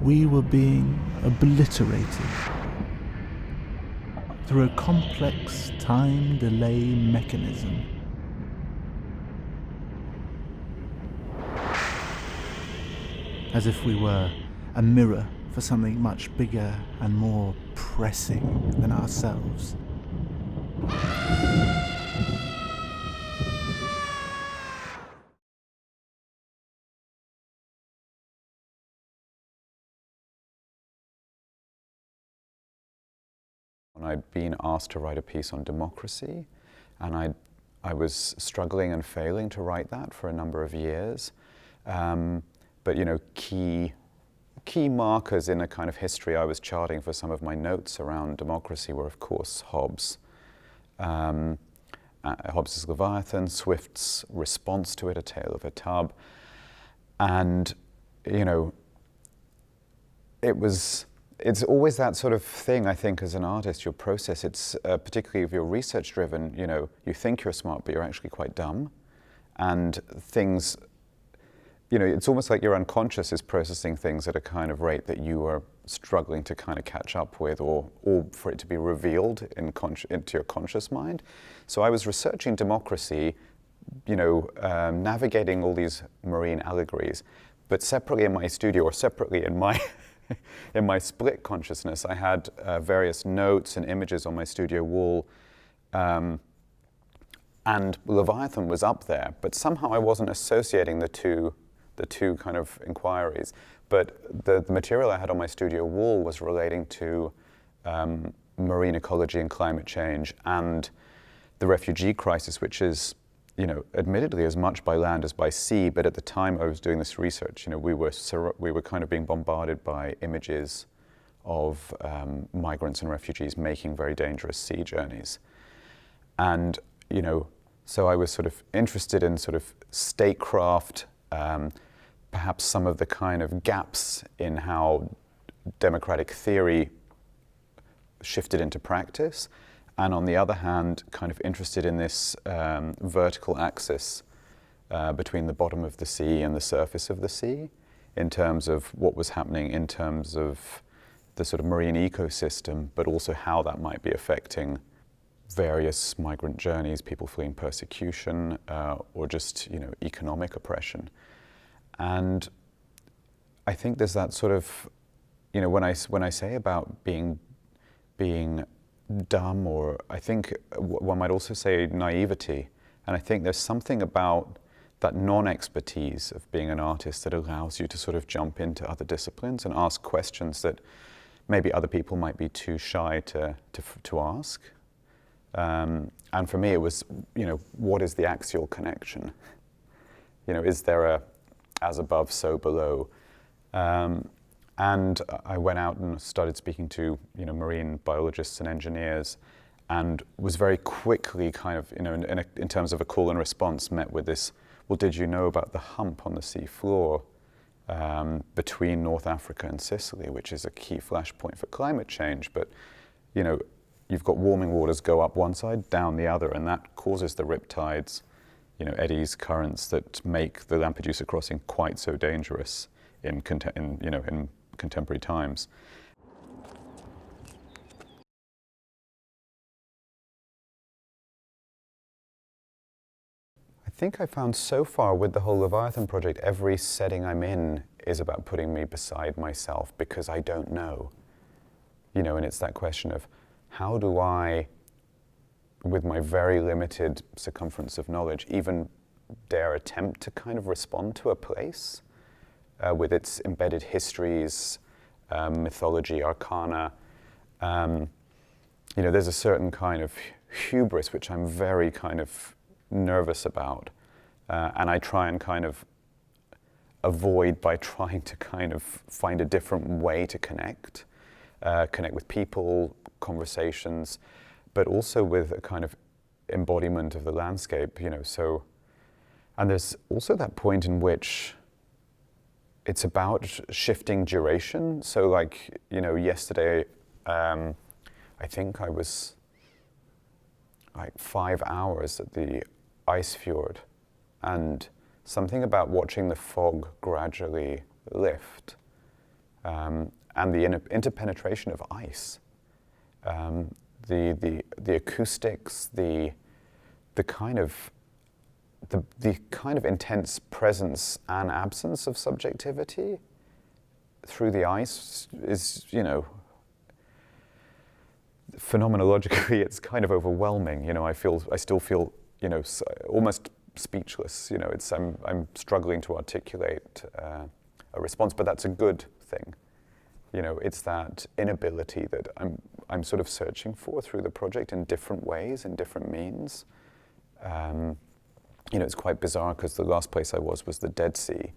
we were being obliterated through a complex time delay mechanism. As if we were a mirror for something much bigger and more pressing than ourselves. I'd been asked to write a piece on democracy, and I was struggling and failing to write that for a number of years. But key markers in a kind of history I was charting for some of my notes around democracy were, of course, Hobbes. Hobbes' Leviathan, Swift's response to it, A Tale of a Tub. And, it's always that sort of thing, I think, as an artist, your process. It's particularly if you're research-driven, you think you're smart, but you're actually quite dumb. And things, it's almost like your unconscious is processing things at a kind of rate that you are struggling to kind of catch up with, or for it to be revealed into your conscious mind. So I was researching democracy, navigating all these marine allegories, but separately in my studio, or separately in my in my split consciousness, I had various notes and images on my studio wall, and Leviathan was up there, but somehow I wasn't associating the two kind of inquiries. But the material I had on my studio wall was relating to marine ecology and climate change and the refugee crisis, which is, admittedly as much by land as by sea, but at the time I was doing this research, we were kind of being bombarded by images of migrants and refugees making very dangerous sea journeys. And, so I was sort of interested in sort of statecraft, perhaps some of the kind of gaps in how democratic theory shifted into practice. And on the other hand, kind of interested in this vertical axis between the bottom of the sea and the surface of the sea, in terms of what was happening in terms of the sort of marine ecosystem, but also how that might be affecting various migrant journeys, people fleeing persecution, or just economic oppression. And I think there's that sort of, when I say about being dumb, or I think one might also say naivety. And I think there's something about that non-expertise of being an artist that allows you to sort of jump into other disciplines and ask questions that maybe other people might be too shy to ask. And for me, it was, what is the axial connection? Is there a as above, so below? And I went out and started speaking to, marine biologists and engineers, and was very quickly kind of, in terms of a call and response, met with this, well, did you know about the hump on the sea floor between North Africa and Sicily, which is a key flashpoint for climate change? But, you've got warming waters go up one side, down the other, and that causes the riptides, eddies, currents that make the Lampedusa crossing quite so dangerous in contemporary times. I think I found so far with the whole Leviathan project, every setting I'm in is about putting me beside myself, because I don't know. And it's that question of, how do I, with my very limited circumference of knowledge, even dare attempt to kind of respond to a place with its embedded histories, mythology, arcana. There's a certain kind of hubris which I'm very kind of nervous about, and I try and kind of avoid by trying to kind of find a different way to connect with people, conversations, but also with a kind of embodiment of the landscape, so, and there's also that point in which it's about shifting duration. So like, yesterday, I think I was like 5 hours at the ice fjord, and something about watching the fog gradually lift and the interpenetration of ice, the acoustics, the kind of intense presence and absence of subjectivity through the ice is, phenomenologically, it's kind of overwhelming. I still feel, almost speechless. I'm struggling to articulate a response, but that's a good thing. It's that inability that I'm sort of searching for through the project in different ways, in different means. It's quite bizarre because the last place I was the Dead Sea,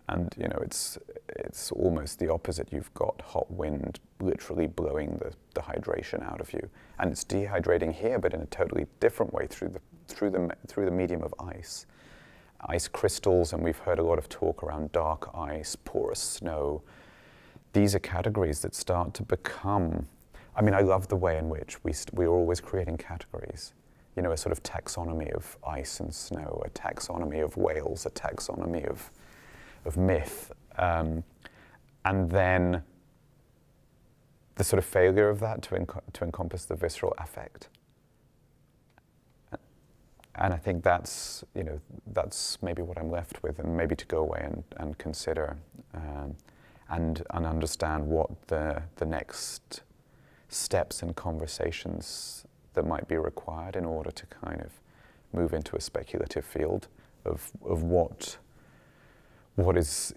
and it's almost the opposite. You've got hot wind literally blowing the hydration out of you, and it's dehydrating here, but in a totally different way through the medium of ice crystals. And we've heard a lot of talk around dark ice, porous snow. These are categories that start to become. I love the way in which we are always creating categories. A sort of taxonomy of ice and snow, a taxonomy of whales, a taxonomy of myth, and then the sort of failure of that to encompass the visceral affect. And I think that's maybe what I'm left with, and maybe to go away and consider and understand what the next steps and conversations that might be required in order to kind of move into a speculative field of what is,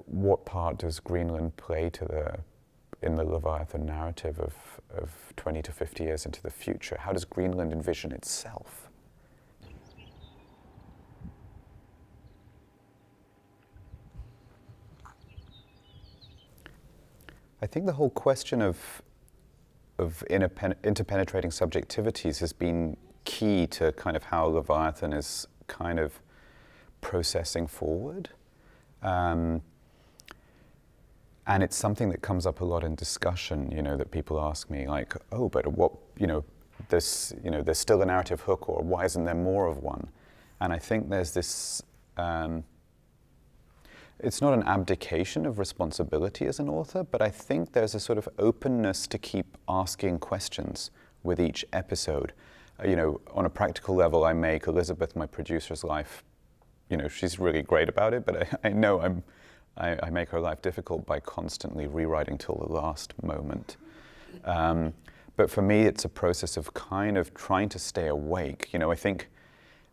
what part does Greenland play in the Leviathan narrative of 20 to 50 years into the future? How does Greenland envision itself? I think the whole question of interpenetrating subjectivities has been key to kind of how Leviathan is kind of processing forward. And it's something that comes up a lot in discussion, that people ask me like, oh, but what, there's still a narrative hook, or why isn't there more of one? And I think there's this, it's not an abdication of responsibility as an author, but I think there's a sort of openness to keep asking questions with each episode. On a practical level, I make Elizabeth, my producer's life, she's really great about it, but I know I make her life difficult by constantly rewriting till the last moment. But for me, it's a process of kind of trying to stay awake. I think,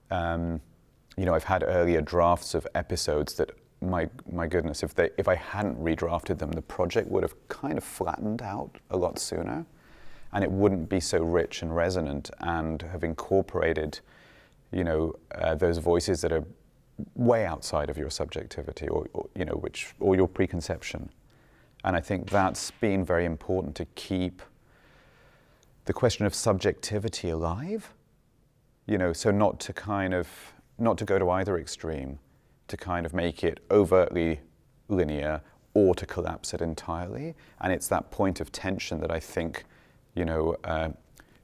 I've had earlier drafts of episodes that, my goodness, if I hadn't redrafted them, the project would have kind of flattened out a lot sooner, and it wouldn't be so rich and resonant, and have incorporated, those voices that are way outside of your subjectivity or your preconception. And I think that's been very important to keep the question of subjectivity alive. So not to go to either extreme, to kind of make it overtly linear or to collapse it entirely. And it's that point of tension that I think,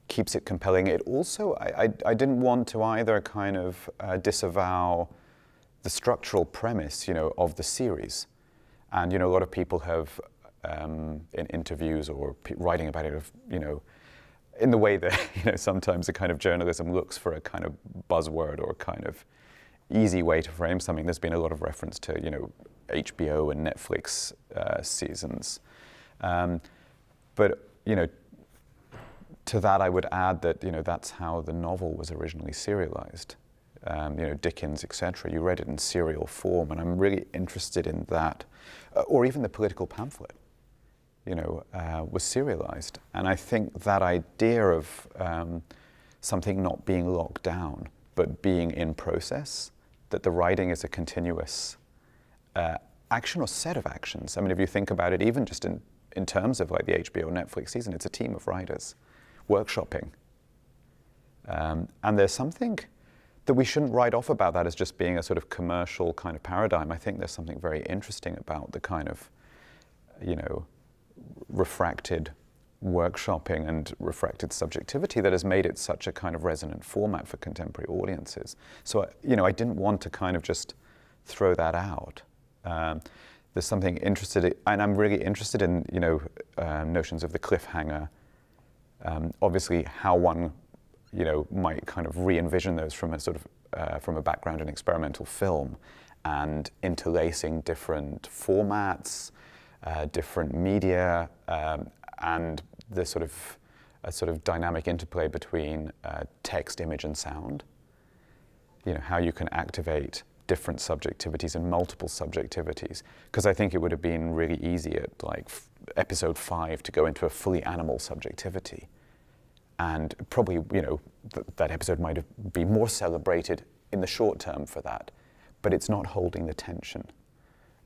keeps it compelling. It also, I didn't want to either kind of disavow the structural premise, of the series. And, a lot of people have, in interviews or writing about it, in the way that, sometimes a kind of journalism looks for a kind of buzzword or a kind of easy way to frame something. There's been a lot of reference to, HBO and Netflix seasons. But, to that I would add that, that's how the novel was originally serialized. Dickens, etc. You read it in serial form, and I'm really interested in that. Or even the political pamphlet, was serialized. And I think that idea of something not being locked down, but being in process, that the writing is a continuous action or set of actions. If you think about it, even just in terms of like the HBO Netflix season, it's a team of writers workshopping. And there's something that we shouldn't write off about that as just being a sort of commercial kind of paradigm. I think there's something very interesting about the kind of, refracted workshopping and refracted subjectivity that has made it such a kind of resonant format for contemporary audiences. So, I didn't want to kind of just throw that out. there's something interested, and I'm really interested in, notions of the cliffhanger. Obviously, how one, might kind of re-envision those from a sort of from a background in experimental film, and interlacing different formats, different media, and the sort of a sort of dynamic interplay between text, image, and sound. How you can activate different subjectivities and multiple subjectivities. Because I think it would have been really easy at like episode 5 to go into a fully animal subjectivity. And probably, that episode might have been more celebrated in the short term for that. But it's not holding the tension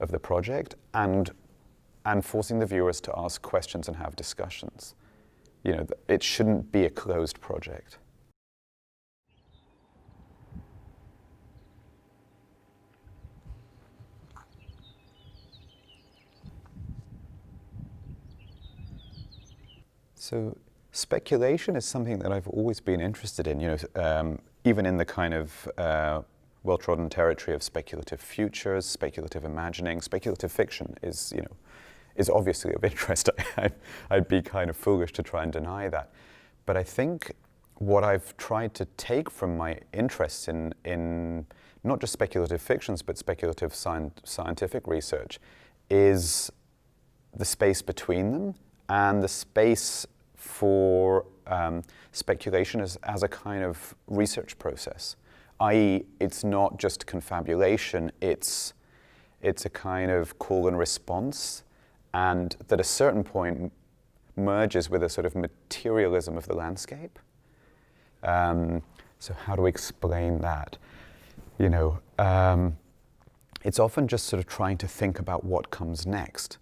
of the project and forcing the viewers to ask questions and have discussions. It shouldn't be a closed project. So speculation is something that I've always been interested in, even in the kind of well-trodden territory of speculative futures, speculative imagining. Speculative fiction is obviously of interest. I'd be kind of foolish to try and deny that. But I think what I've tried to take from my interests in not just speculative fictions, but speculative scientific research is the space between them and the space for speculation as a kind of research process, i.e. it's not just confabulation, it's a kind of call and response, and that at a certain point merges with a sort of materialism of the landscape. So how do we explain that? It's often just sort of trying to think about what comes next.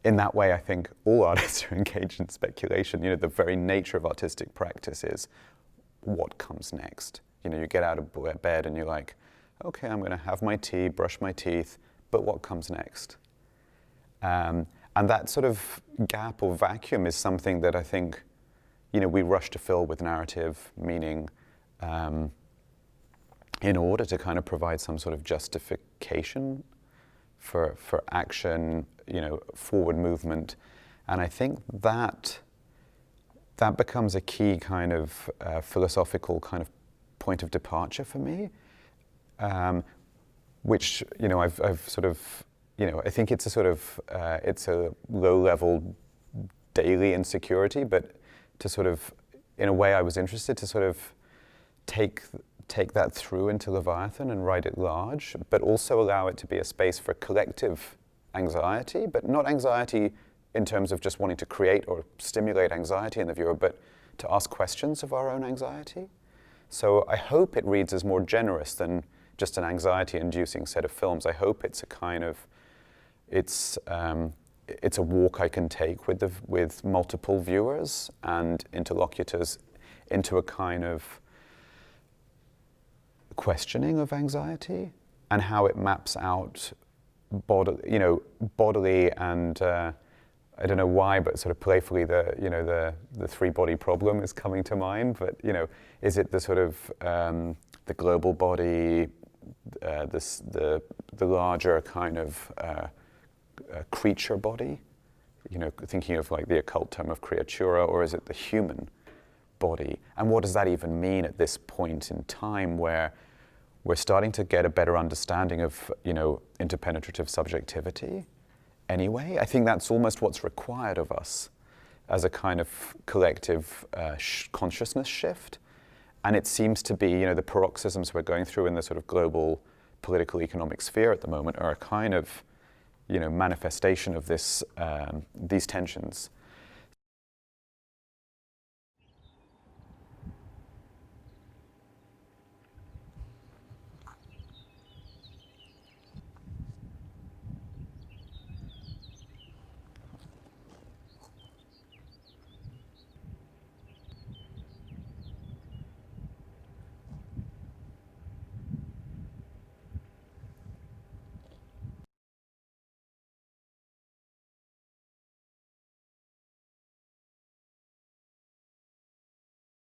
In that way, I think all artists are engaged in speculation. The very nature of artistic practice is what comes next. You get out of bed and you're like, okay, I'm going to have my tea, brush my teeth, but what comes next? And that sort of gap or vacuum is something that I think, we rush to fill with narrative, meaning in order to kind of provide some sort of justification for action, forward movement. And I think that becomes a key kind of philosophical kind of point of departure for me, which, I've sort of, I think it's a sort of, it's a low-level daily insecurity, but to sort of, in a way I was interested to sort of take that through into Leviathan and write it large, but also allow it to be a space for collective anxiety, but not anxiety in terms of just wanting to create or stimulate anxiety in the viewer, but to ask questions of our own anxiety. So I hope it reads as more generous than just an anxiety-inducing set of films. I hope it's a kind of, it's a walk I can take with multiple viewers and interlocutors into a kind of questioning of anxiety and how it maps out bodily and I don't know why, but sort of playfully the three-body problem is coming to mind. But is it the sort of the global body, the larger kind of creature body? Thinking of like the occult term of creatura, or is it the human body? And what does that even mean at this point in time where we're starting to get a better understanding of, interpenetrative subjectivity anyway? I think that's almost what's required of us as a kind of collective consciousness shift. And it seems to be, the paroxysms we're going through in the sort of global political economic sphere at the moment are a kind of, manifestation of this, these tensions.